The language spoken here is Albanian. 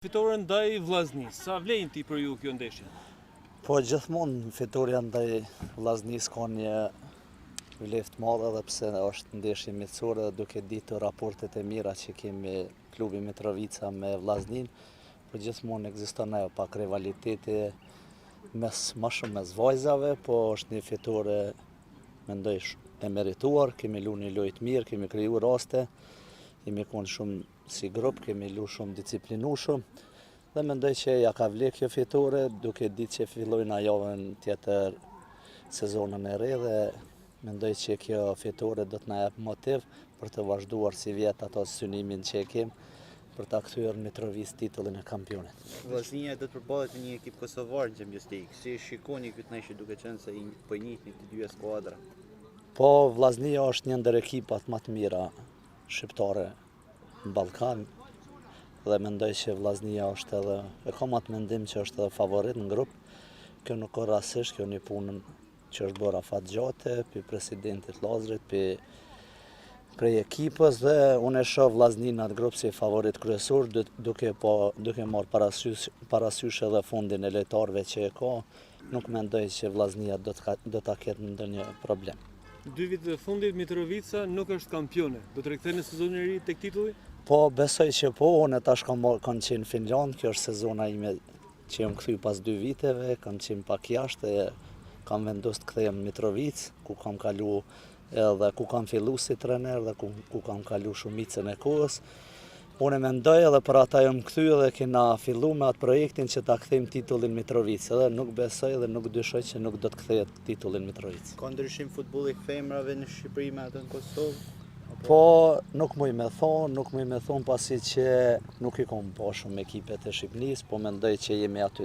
Fitore ndaj Vllaznisë, sa vlen ti për ju kjo ndeshje? Po gjithmonë fitoria ndaj Vllaznisë ka një vlerë të madhe edhe pse është ndeshje miqësore, duke ditur raportet e mira që kemi klubi Mitrovica me Vllaznin, po gjithmonë ekziston ajo pak rivaliteti më shumë mes vajzave, po është një fitore mendoj e merituar, kemi luajtur një lojë të mirë, kemi krijuar raste, kemi qenë shumë si grup, kemi luajtur shumë disiplinueshëm dhe mendoj që ja ka vlerë kjo fitore, duke ditë që fillojnë javën tjetër sezonën e re dhe mendoj që kjo fitore do të na jap motiv për të vazhduar si vjet ato synimin që e kemi për ta kthyer Mitrovicë titullin e kampionit. Vllaznia do të përballet me një ekip kosovar në Champions League. Si shikoni këtë ndeshje duke qenë se po i njihni të dy skuadra? Po Vllaznia është një ndër ekipat më të mira shqiptare në Ballkan dhe mendoj që Vllaznia është edhe e kam atë mendim që është edhe favorit në grup. Kjo nuk ka rastësisht, kjo një punë që është bërë afat gjate, për presidentit Llazrit, prej ekipës dhe unë e shoh Vllaznin atë grup si favorit kryesor, duke marrë parasysh edhe fundin e lojtarëve që e ka, nuk mendoj që Vllaznia do ta ketë ndonjë problem. 2 vite të fundit Mitrovica nuk është kampione. Do të rikthehen në sezonin e ri tek titulli? Po, besoj që po, unë tash kam qenë në Finland, kjo është sezona ime që jam kthy pas 2 viteve, kam qenë pak jashtë e kam vendosur të kthehem në Mitrovicë, ku kam kalu edhe ku kam fillu si trener dhe ku kam kalu shumicën e kohës. Unë mendoj edhe për ata jam kthy dhe kena fillu me atë projektin që ta kthejmë titullin Mitrovicë dhe nuk besoj dhe nuk dyshoj që nuk do të kthehet titullin Mitrovicë. Ka ndryshim futbolli femrave në Shqipëri me atë në Kosovë? Po, nuk muj me thonë pasi që nuk i kom pa shumë ekipet e Shqipërisë, po mendoj që jemi aty